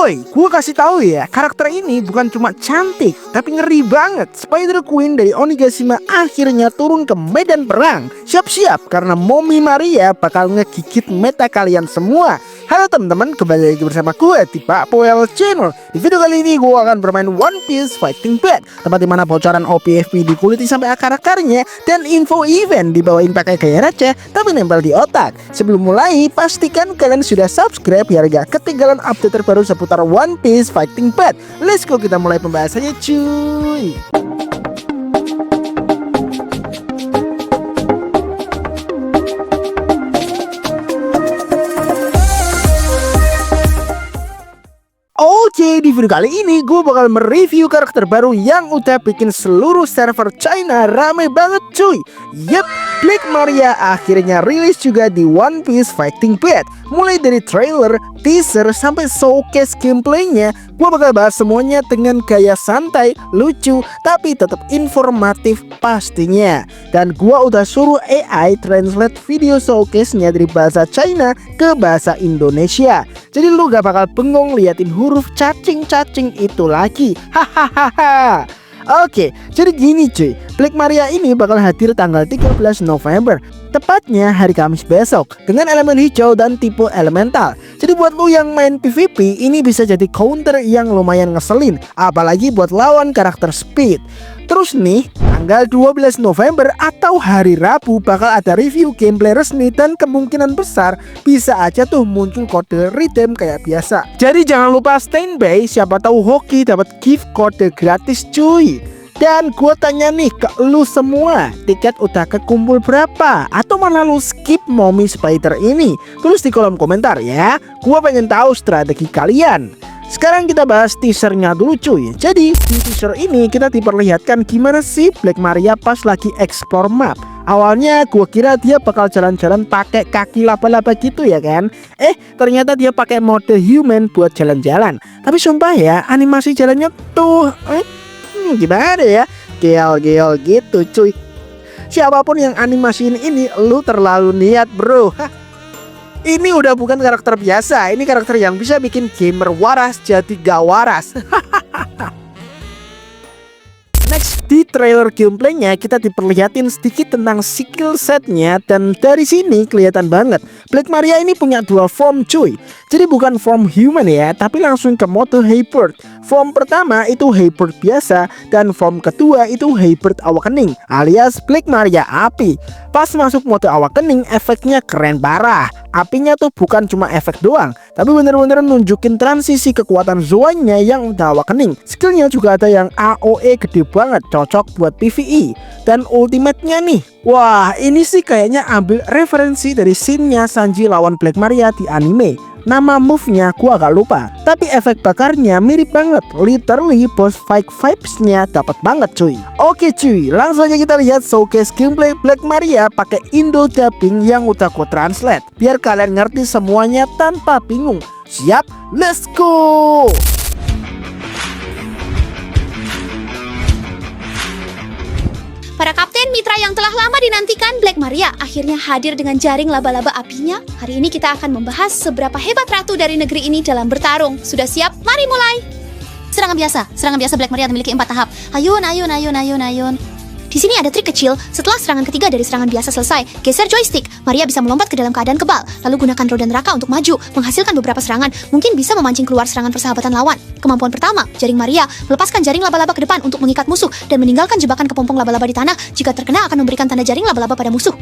Woi, gue kasih tahu ya, karakter ini bukan cuma cantik, tapi ngeri banget. Spider Queen dari Onigashima akhirnya turun ke medan perang. Siap-siap, karena Mommy Maria bakal ngegigit meta kalian semua. Halo teman-teman, kembali lagi bersama gue di Pak Poel Channel. Di video kali ini gue akan bermain One Piece Fighting Bed, tempat dimana bocoran OPFP dikuliti sampai akar-akarnya dan info event dibawain pakai gaya receh tapi nempel di otak. Sebelum mulai, pastikan kalian sudah subscribe biar gak ketinggalan update terbaru seputar One Piece Fighting Bed. Let's go, kita mulai pembahasannya cuy. Oke, di video kali ini gue bakal mereview karakter baru yang udah bikin seluruh server China rame banget cuy. Yep, Black Maria akhirnya rilis juga di One Piece Fighting Bed. Mulai dari trailer, teaser, sampai showcase gameplaynya, gue bakal bahas semuanya dengan gaya santai, lucu, tapi tetap informatif pastinya. Dan gue udah suruh AI translate video showcase-nya dari bahasa China ke bahasa Indonesia. Jadi lu gak bakal bengong liatin huruf cacing-cacing itu lagi. Hahaha. Oke, jadi gini cuy, Black Maria ini bakal hadir tanggal 13 November, tepatnya hari Kamis besok, dengan elemen hijau dan tipe elemental. Jadi buat lu yang main PvP, ini bisa jadi counter yang lumayan ngeselin, apalagi buat lawan karakter Speed. Terus nih, tanggal 12 November atau hari Rabu bakal ada review gameplay resmi dan kemungkinan besar bisa aja tuh muncul kode redeem kayak biasa. Jadi jangan lupa standby, siapa tahu Hoki dapat gift kode gratis cuy. Dan gue tanya nih ke lu semua, tiket udah kekumpul berapa? Atau malah lu skip Mommy Spider ini? Tulis di kolom komentar ya, gue pengen tahu strategi kalian. Sekarang kita bahas teasernya dulu cuy. Jadi di teaser ini kita diperlihatkan gimana sih Black Maria pas lagi explore map. Awalnya gue kira dia bakal jalan-jalan pakai kaki laba-laba gitu ya kan. Ternyata dia pakai mode human buat jalan-jalan. Tapi sumpah ya, animasi jalannya tuh gimana ya, gel-gel gitu cuy. Siapapun yang animasiin ini, lu terlalu niat bro. Ini udah bukan karakter biasa, ini karakter yang bisa bikin gamer waras jadi gak waras. Next, di trailer gameplaynya kita diperlihatin sedikit tentang skill setnya. Dan dari sini kelihatan banget Black Maria ini punya dua form cuy. Jadi bukan form human ya, tapi langsung ke mode Hyper. Form pertama itu Hyper biasa, dan form kedua itu Hyper Awakening alias Black Maria Api. Pas masuk mode Awakening, efeknya keren parah. Apinya tuh bukan cuma efek doang, tapi bener-bener nunjukin transisi kekuatan Zoanya yang udah Awakening. Skillnya juga ada yang AOE gede banget, cocok buat PvE. Dan ultimate-nya nih, wah ini sih kayaknya ambil referensi dari scene-nya Sanji lawan Black Maria di anime. Nama move-nya gua agak lupa, tapi efek bakarnya mirip banget. Literally boss fight vibes-nya dapat banget cuy. Oke cuy, langsung aja kita lihat showcase gameplay Black Maria pakai Indo dubbing yang udah gua translate, biar kalian ngerti semuanya tanpa bingung. Siap, let's go. Para kapten mitra yang telah lama dinantikan, Black Maria akhirnya hadir dengan jaring laba-laba apinya. Hari ini kita akan membahas seberapa hebat ratu dari negeri ini dalam bertarung. Sudah siap? Mari mulai! Serangan biasa Black Maria memiliki 4 tahap. Ayun. Di sini ada trik kecil. Setelah serangan ketiga dari serangan biasa selesai, geser joystick. Maria bisa melompat ke dalam keadaan kebal. Lalu gunakan roda neraka untuk maju, menghasilkan beberapa serangan. Mungkin bisa memancing keluar serangan persahabatan lawan. Kemampuan pertama, jaring Maria. Melepaskan jaring laba-laba ke depan untuk mengikat musuh dan meninggalkan jebakan kepompong laba-laba di tanah. Jika terkena akan memberikan tanda jaring laba-laba pada musuh.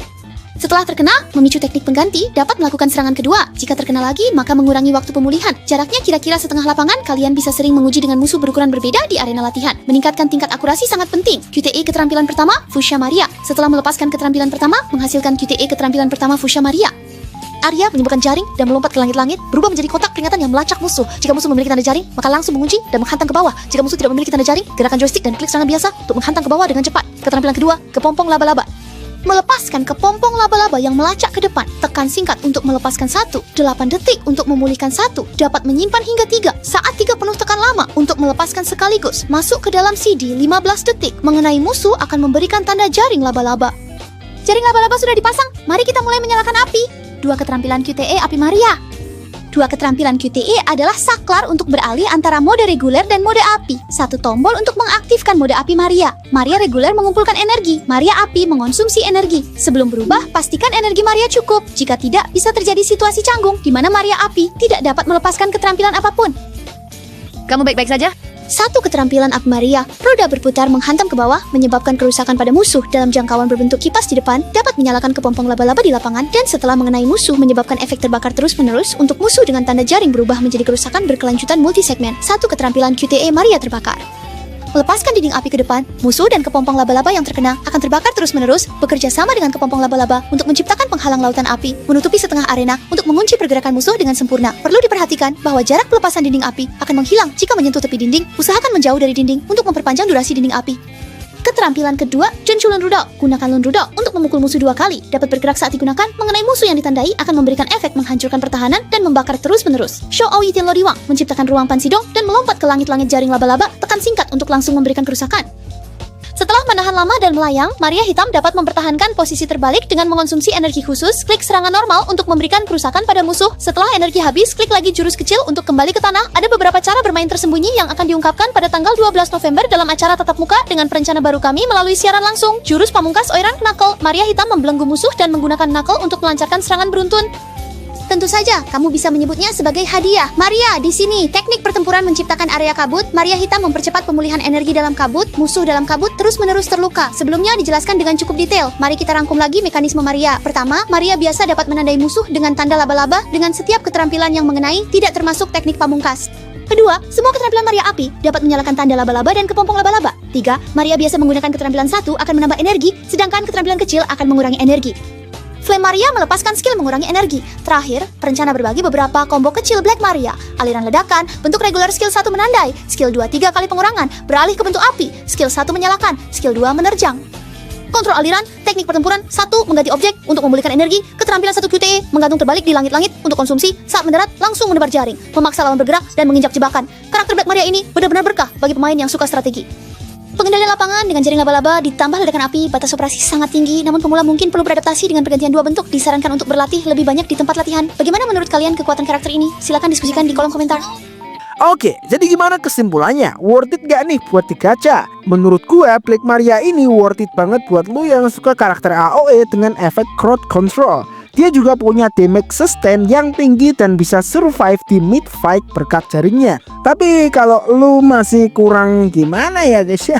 Setelah terkena, memicu teknik pengganti, dapat melakukan serangan kedua. Jika terkena lagi, maka mengurangi waktu pemulihan. Jaraknya kira-kira setengah lapangan, kalian bisa sering menguji dengan musuh berukuran berbeda di arena latihan. Meningkatkan tingkat akurasi sangat penting. QTE keterampilan pertama, Fuchsia Maria. Setelah melepaskan keterampilan pertama, menghasilkan QTE keterampilan pertama Fuchsia Maria. Arya menyembuhkan jaring dan melompat ke langit-langit, berubah menjadi kotak peringatan yang melacak musuh. Jika musuh memiliki tanda jaring, maka langsung mengunci dan menghantam ke bawah. Jika musuh tidak memiliki tanda jaring, gerakan joystick dan klik serangan biasa untuk menghantam ke bawah dengan cepat. Keterampilan kedua, kepompong laba-laba. Melepaskan kepompong laba-laba yang melacak ke depan. Tekan singkat untuk melepaskan 1, 8 detik untuk memulihkan 1, dapat menyimpan hingga 3. Saat 3 penuh tekan lama untuk melepaskan sekaligus. Masuk ke dalam CD 15 detik. Mengenai musuh akan memberikan tanda jaring laba-laba. Jaring laba-laba sudah dipasang, mari kita mulai menyalakan api. 2 keterampilan QTE Api Maria. Dua keterampilan QTE adalah saklar untuk beralih antara mode reguler dan mode api. Satu tombol untuk mengaktifkan mode api Maria. Maria reguler mengumpulkan energi, Maria api mengonsumsi energi. Sebelum berubah, pastikan energi Maria cukup. Jika tidak, bisa terjadi situasi canggung di mana Maria api tidak dapat melepaskan keterampilan apapun. Kamu baik-baik saja? Satu keterampilan api Maria, roda berputar menghantam ke bawah, menyebabkan kerusakan pada musuh dalam jangkauan berbentuk kipas di depan, dapat menyalakan kepompong laba-laba di lapangan, dan setelah mengenai musuh menyebabkan efek terbakar terus-menerus. Untuk musuh dengan tanda jaring berubah menjadi kerusakan berkelanjutan multisegmen. Satu keterampilan QTE Maria terbakar. Melepaskan dinding api ke depan, musuh dan kepompong laba-laba yang terkena akan terbakar terus-menerus, bekerja sama dengan kepompong laba-laba untuk menciptakan penghalang lautan api, menutupi setengah arena untuk mengunci pergerakan musuh dengan sempurna. Perlu diperhatikan bahwa jarak pelepasan dinding api akan menghilang jika menyentuh tepi dinding. Usahakan menjauh dari dinding untuk memperpanjang durasi dinding api. Keterampilan kedua, Jenshu Lunrudo. Gunakan Lunrudo untuk memukul musuh 2 kali. Dapat bergerak saat digunakan, mengenai musuh yang ditandai akan memberikan efek menghancurkan pertahanan dan membakar terus-menerus. Shou Aoi Tianlo Diwang menciptakan ruang Pansidong dan melompat ke langit-langit jaring laba-laba, tekan singkat untuk langsung memberikan kerusakan. Setelah menahan lama dan melayang, Maria Hitam dapat mempertahankan posisi terbalik dengan mengonsumsi energi khusus, klik serangan normal untuk memberikan kerusakan pada musuh. Setelah energi habis, klik lagi jurus kecil untuk kembali ke tanah. Ada beberapa cara bermain tersembunyi yang akan diungkapkan pada tanggal 12 November dalam acara tatap muka dengan perencana baru kami melalui siaran langsung. Jurus pamungkas Oirang Knuckle. Maria Hitam membelenggu musuh dan menggunakan knuckle untuk melancarkan serangan beruntun. Tentu saja, kamu bisa menyebutnya sebagai hadiah. Maria, di sini, teknik pertempuran menciptakan area kabut. Maria Hitam mempercepat pemulihan energi dalam kabut. Musuh dalam kabut terus-menerus terluka. Sebelumnya dijelaskan dengan cukup detail. Mari kita rangkum lagi mekanisme Maria. Pertama, Maria biasa dapat menandai musuh dengan tanda laba-laba dengan setiap keterampilan yang mengenai, tidak termasuk teknik pamungkas. Kedua, semua keterampilan Maria Api dapat menyalakan tanda laba-laba dan kepompong laba-laba. Tiga, Maria biasa menggunakan keterampilan 1 akan menambah energi, sedangkan keterampilan kecil akan mengurangi energi. Flame Maria melepaskan skill mengurangi energi. Terakhir, perencana berbagi beberapa combo kecil Black Maria. Aliran ledakan, bentuk regular skill 1 menandai, skill 2 3 kali pengurangan, beralih ke bentuk api, skill 1 menyalakan, skill 2 menerjang. Kontrol aliran, teknik pertempuran, 1 mengganti objek untuk memulihkan energi, keterampilan 1 QTE, menggantung terbalik di langit-langit untuk konsumsi, saat mendarat langsung menebar jaring, memaksa lawan bergerak dan menginjak jebakan. Karakter Black Maria ini benar-benar berkah bagi pemain yang suka strategi. Pengendalian lapangan dengan jaring laba-laba ditambah ledakan api, batas operasi sangat tinggi, namun pemula mungkin perlu beradaptasi dengan pergantian 2 bentuk. Disarankan untuk berlatih lebih banyak di tempat latihan. Bagaimana menurut kalian kekuatan karakter ini? Silakan diskusikan di kolom komentar. Oke, jadi gimana kesimpulannya? Worth it gak nih buat digacha? Menurut gue, Black Maria ini worth it banget buat lu yang suka karakter AOE dengan efek crowd control. Dia juga punya damage sustain yang tinggi dan bisa survive di mid fight berkat jaringnya. Tapi kalau lu masih kurang gimana ya guys ya,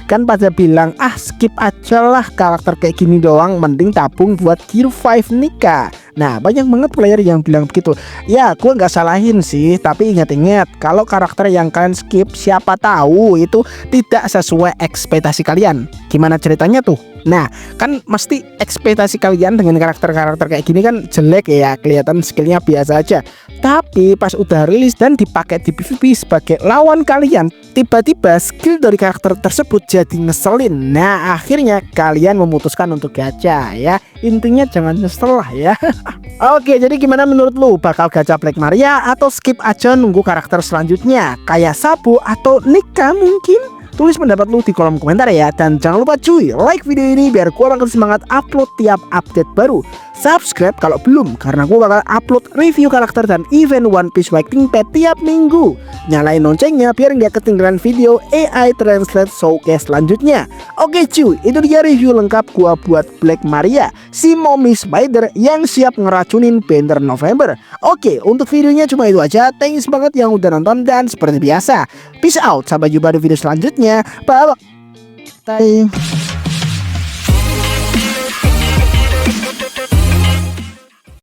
kan pada bilang skip aja lah karakter kayak gini doang, mending tabung buat Gear 5 Nika. Nah banyak banget player yang bilang begitu. Ya gue gak salahin sih, tapi ingat-ingat kalau karakter yang kalian skip siapa tahu itu tidak sesuai ekspektasi kalian. Gimana ceritanya tuh? Nah kan mesti ekspektasi kalian dengan karakter-karakter kayak gini kan jelek ya, kelihatan skillnya biasa aja. Tapi pas udah rilis dan dipakai di PvP sebagai lawan kalian, tiba-tiba skill dari karakter tersebut jadi ngeselin. Nah akhirnya kalian memutuskan untuk gacha ya. Intinya jangan nyesel lah ya. Oke, jadi gimana menurut lu? Bakal gacha Black Maria atau skip aja nunggu karakter selanjutnya kayak Sabu atau Nika mungkin? Tulis pendapat lu di kolom komentar ya. Dan jangan lupa cuy, like video ini biar gua makin semangat upload tiap update baru. Subscribe kalau belum, karena gua bakal upload review karakter dan event One Piece Waiting Pad tiap minggu. Nyalain loncengnya biar nggak ketinggalan video AI Translate Showcase selanjutnya. Oke cuy, itu dia review lengkap gua buat Black Maria, si mommy spider yang siap ngeracunin Banner November. Oke, untuk videonya cuma itu aja. Thanks banget yang udah nonton dan seperti biasa, peace out, sampai jumpa di video selanjutnya. Bye bye.